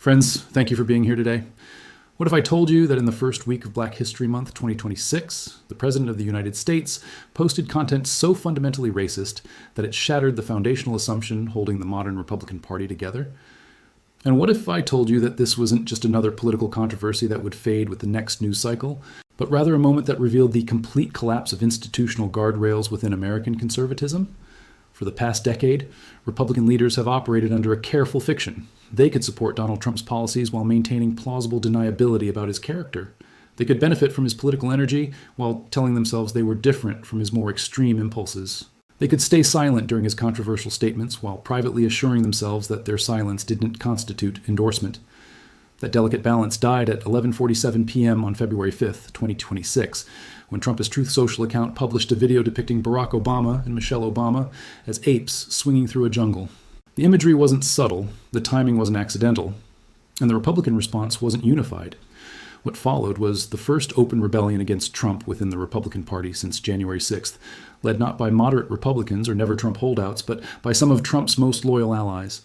Friends, thank you for being here today. What if I told you that in the first week of Black History Month 2026, the President of the United States posted content so fundamentally racist that it shattered the foundational assumption holding the modern Republican Party together? And what if I told you that this wasn't just another political controversy that would fade with the next news cycle, but rather a moment that revealed the complete collapse of institutional guardrails within American conservatism? For the past decade, Republican leaders have operated under a careful fiction. They could support Donald Trump's policies while maintaining plausible deniability about his character. They could benefit from his political energy while telling themselves they were different from his more extreme impulses. They could stay silent during his controversial statements while privately assuring themselves that their silence didn't constitute endorsement. That delicate balance died at 11:47 p.m. on February 5th, 2026, when Trump's Truth Social account published a video depicting Barack Obama and Michelle Obama as apes swinging through a jungle. The imagery wasn't subtle, the timing wasn't accidental, and the Republican response wasn't unified. What followed was the first open rebellion against Trump within the Republican Party since January 6th, led not by moderate Republicans or never-Trump holdouts, but by some of Trump's most loyal allies.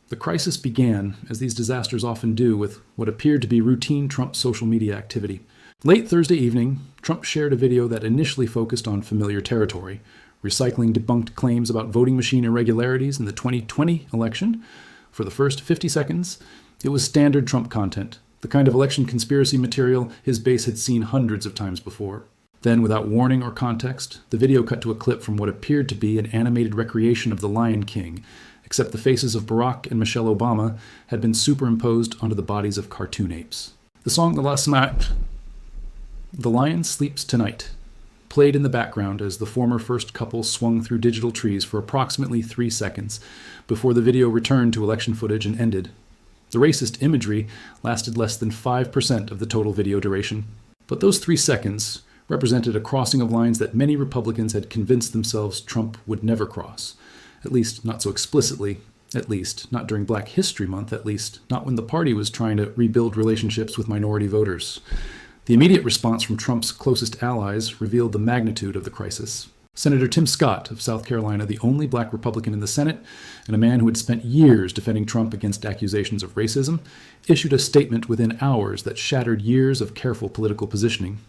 The crisis began, as these disasters often do, with what appeared to be routine Trump social media activity. Late Thursday evening, Trump shared a video that initially focused on familiar territory, recycling debunked claims about voting machine irregularities in the 2020 election. For the first 50 seconds, it was standard Trump content, the kind of election conspiracy material his base had seen hundreds of times before. Then, without warning or context, the video cut to a clip from what appeared to be an animated recreation of The Lion King, except the faces of Barack and Michelle Obama had been superimposed onto the bodies of cartoon apes. The song The Lion Sleeps Tonight played in the background as the former first couple swung through digital trees for approximately 3 seconds before the video returned to election footage and ended. The racist imagery lasted less than 5% of the total video duration. But those 3 seconds represented a crossing of lines that many Republicans had convinced themselves Trump would never cross. At least not so explicitly, at least not during Black History Month, at least not when the party was trying to rebuild relationships with minority voters. The immediate response from Trump's closest allies revealed the magnitude of the crisis. Senator Tim Scott of South Carolina, the only Black Republican in the Senate, and a man who had spent years defending Trump against accusations of racism, issued a statement within hours that shattered years of careful political positioning.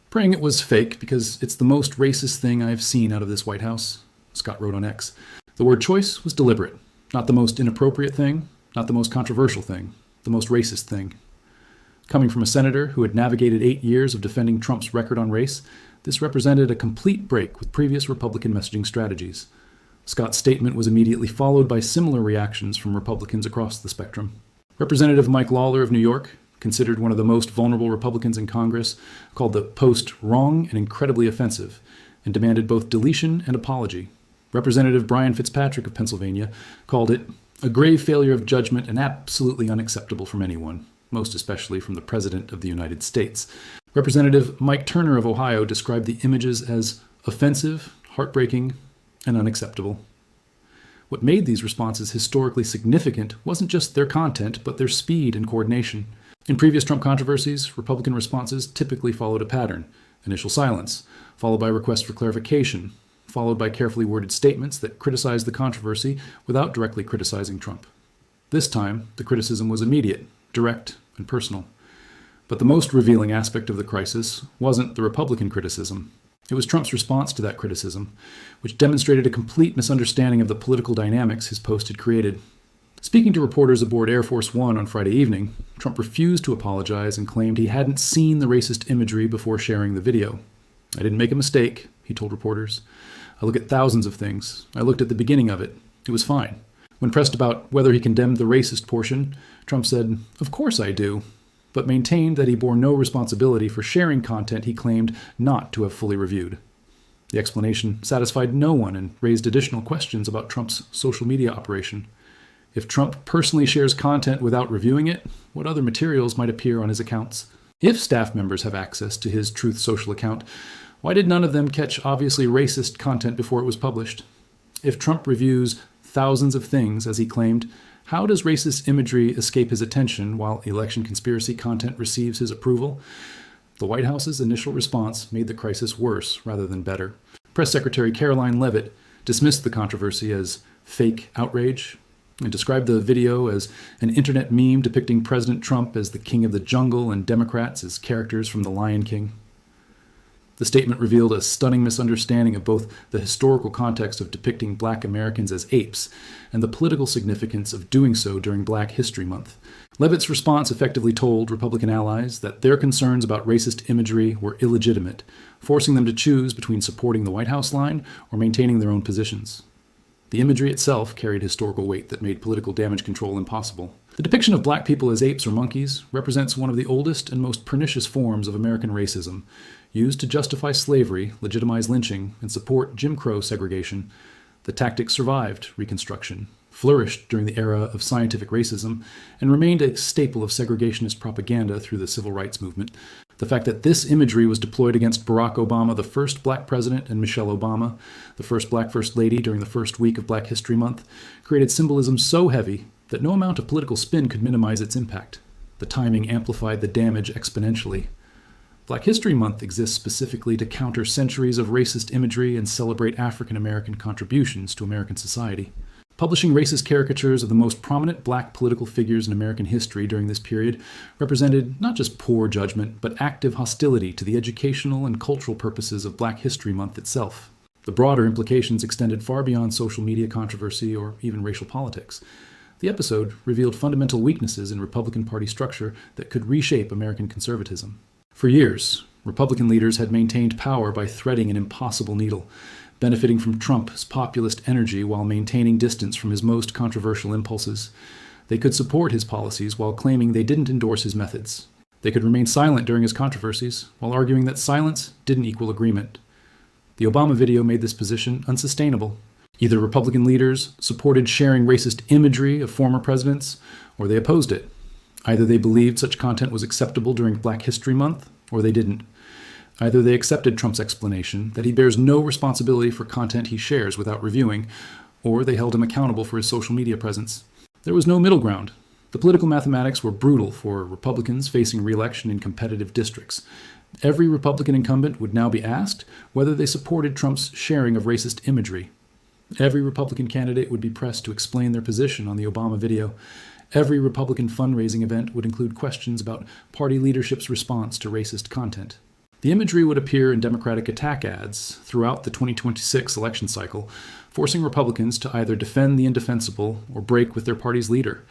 Praying it was fake because it's the most racist thing I've seen out of this White House, Scott wrote on X. The word choice was deliberate. Not the most inappropriate thing, not the most controversial thing, the most racist thing. Coming from a senator who had navigated 8 years of defending Trump's record on race, this represented a complete break with previous Republican messaging strategies. Scott's statement was immediately followed by similar reactions from Republicans across the spectrum. Representative Mike Lawler of New York, considered one of the most vulnerable Republicans in Congress, called the post wrong and incredibly offensive, and demanded both deletion and apology. Representative Brian Fitzpatrick of Pennsylvania called it a grave failure of judgment and absolutely unacceptable from anyone, most especially from the President of the United States. Representative Mike Turner of Ohio described the images as offensive, heartbreaking, and unacceptable. What made these responses historically significant wasn't just their content, but their speed and coordination. In previous Trump controversies, Republican responses typically followed a pattern: initial silence, followed by requests for clarification, followed by carefully worded statements that criticized the controversy without directly criticizing Trump. This time, the criticism was immediate, direct, and personal. But the most revealing aspect of the crisis wasn't the Republican criticism. It was Trump's response to that criticism, which demonstrated a complete misunderstanding of the political dynamics his post had created. Speaking to reporters aboard Air Force One on Friday evening, Trump refused to apologize and claimed he hadn't seen the racist imagery before sharing the video. "I didn't make a mistake," he told reporters. "I look at thousands of things. I looked at the beginning of it. It was fine." When pressed about whether he condemned the racist portion, Trump said, "Of course I do," but maintained that he bore no responsibility for sharing content he claimed not to have fully reviewed. The explanation satisfied no one and raised additional questions about Trump's social media operation. If Trump personally shares content without reviewing it, what other materials might appear on his accounts? If staff members have access to his Truth Social account, why did none of them catch obviously racist content before it was published? If Trump reviews thousands of things, as he claimed, how does racist imagery escape his attention while election conspiracy content receives his approval? The White House's initial response made the crisis worse rather than better. Press Secretary Caroline Leavitt dismissed the controversy as fake outrage, It described the video as an internet meme depicting President Trump as the king of the jungle and Democrats as characters from The Lion King. The statement revealed a stunning misunderstanding of both the historical context of depicting Black Americans as apes and the political significance of doing so during Black History Month. Leavitt's response effectively told Republican allies that their concerns about racist imagery were illegitimate, forcing them to choose between supporting the White House line or maintaining their own positions. The imagery itself carried historical weight that made political damage control impossible. The depiction of Black people as apes or monkeys represents one of the oldest and most pernicious forms of American racism, used to justify slavery, legitimize lynching, and support Jim Crow segregation. The tactic survived Reconstruction, flourished during the era of scientific racism, and remained a staple of segregationist propaganda through the Civil Rights Movement. The fact that this imagery was deployed against Barack Obama, the first Black president, and Michelle Obama, the first Black First Lady during the first week of Black History Month, created symbolism so heavy that no amount of political spin could minimize its impact. The timing amplified the damage exponentially. Black History Month exists specifically to counter centuries of racist imagery and celebrate African American contributions to American society. Publishing racist caricatures of the most prominent Black political figures in American history during this period represented not just poor judgment, but active hostility to the educational and cultural purposes of Black History Month itself. The broader implications extended far beyond social media controversy or even racial politics. The episode revealed fundamental weaknesses in Republican Party structure that could reshape American conservatism. For years, Republican leaders had maintained power by threading an impossible needle, benefiting from Trump's populist energy while maintaining distance from his most controversial impulses. They could support his policies while claiming they didn't endorse his methods. They could remain silent during his controversies while arguing that silence didn't equal agreement. The Obama video made this position unsustainable. Either Republican leaders supported sharing racist imagery of former presidents, or they opposed it. Either they believed such content was acceptable during Black History Month, or they didn't. Either they accepted Trump's explanation that he bears no responsibility for content he shares without reviewing, or they held him accountable for his social media presence. There was no middle ground. The political mathematics were brutal for Republicans facing re-election in competitive districts. Every Republican incumbent would now be asked whether they supported Trump's sharing of racist imagery. Every Republican candidate would be pressed to explain their position on the Obama video. Every Republican fundraising event would include questions about party leadership's response to racist content. The imagery would appear in Democratic attack ads throughout the 2026 election cycle, forcing Republicans to either defend the indefensible or break with their party's leader.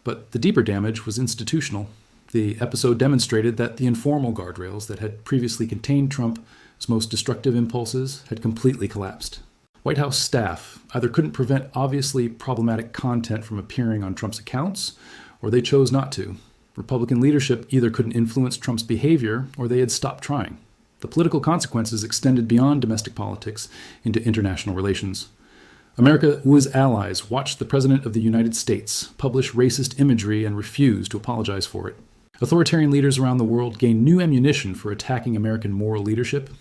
But the deeper damage was institutional. The episode demonstrated that the informal guardrails that had previously contained Trump's most destructive impulses had completely collapsed. White House staff either couldn't prevent obviously problematic content from appearing on Trump's accounts, or they chose not to. Republican leadership either couldn't influence Trump's behavior, or they had stopped trying. The political consequences extended beyond domestic politics into international relations. America, whose allies watched the President of the United States publish racist imagery and refuse to apologize for it. Authoritarian leaders around the world gained new ammunition for attacking American moral leadership.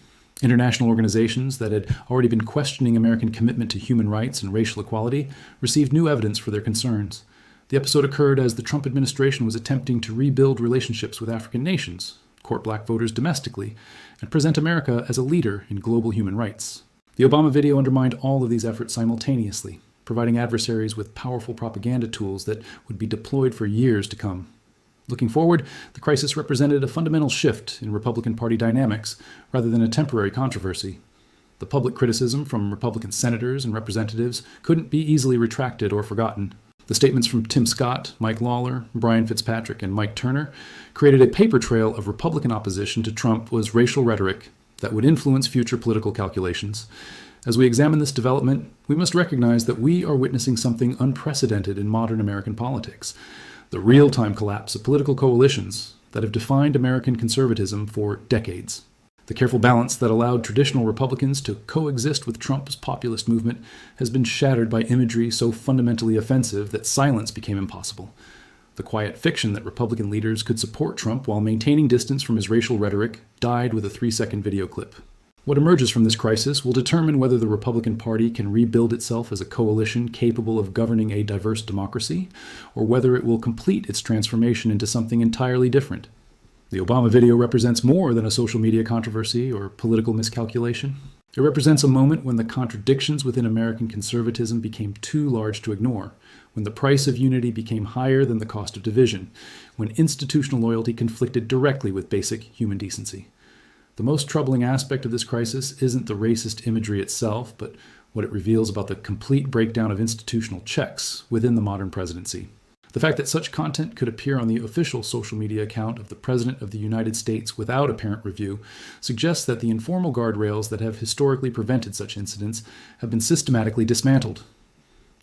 International organizations that had already been questioning American commitment to human rights and racial equality received new evidence for their concerns. The episode occurred as the Trump administration was attempting to rebuild relationships with African nations, court Black voters domestically, and present America as a leader in global human rights. The Obama video undermined all of these efforts simultaneously, providing adversaries with powerful propaganda tools that would be deployed for years to come. Looking forward, the crisis represented a fundamental shift in Republican Party dynamics rather than a temporary controversy. The public criticism from Republican senators and representatives couldn't be easily retracted or forgotten. The statements from Tim Scott, Mike Lawler, Brian Fitzpatrick, and Mike Turner created a paper trail of Republican opposition to Trump was racial rhetoric that would influence future political calculations. As we examine this development, we must recognize that we are witnessing something unprecedented in modern American politics. The real-time collapse of political coalitions that have defined American conservatism for decades. The careful balance that allowed traditional Republicans to coexist with Trump's populist movement has been shattered by imagery so fundamentally offensive that silence became impossible. The quiet fiction that Republican leaders could support Trump while maintaining distance from his racial rhetoric died with a 3-second video clip. What emerges from this crisis will determine whether the Republican Party can rebuild itself as a coalition capable of governing a diverse democracy, or whether it will complete its transformation into something entirely different. The Obama video represents more than a social media controversy or political miscalculation. It represents a moment when the contradictions within American conservatism became too large to ignore, when the price of unity became higher than the cost of division, when institutional loyalty conflicted directly with basic human decency. The most troubling aspect of this crisis isn't the racist imagery itself, but what it reveals about the complete breakdown of institutional checks within the modern presidency. The fact that such content could appear on the official social media account of the President of the United States without apparent review suggests that the informal guardrails that have historically prevented such incidents have been systematically dismantled.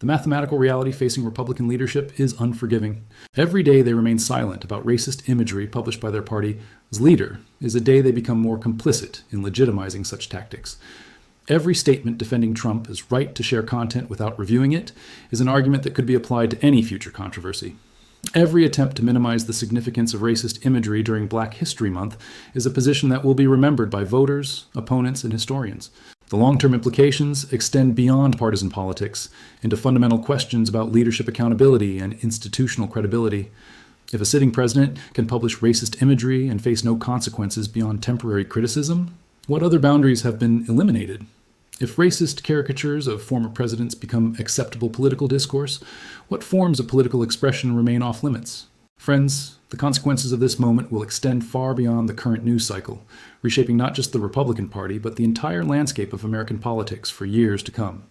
The mathematical reality facing Republican leadership is unforgiving. Every day they remain silent about racist imagery published by their party's leader is a day they become more complicit in legitimizing such tactics. Every statement defending Trump's right to share content without reviewing it is an argument that could be applied to any future controversy. Every attempt to minimize the significance of racist imagery during Black History Month is a position that will be remembered by voters, opponents, and historians. The long-term implications extend beyond partisan politics into fundamental questions about leadership accountability and institutional credibility. If a sitting president can publish racist imagery and face no consequences beyond temporary criticism, what other boundaries have been eliminated? If racist caricatures of former presidents become acceptable political discourse, what forms of political expression remain off limits? Friends, the consequences of this moment will extend far beyond the current news cycle, reshaping not just the Republican Party, but the entire landscape of American politics for years to come.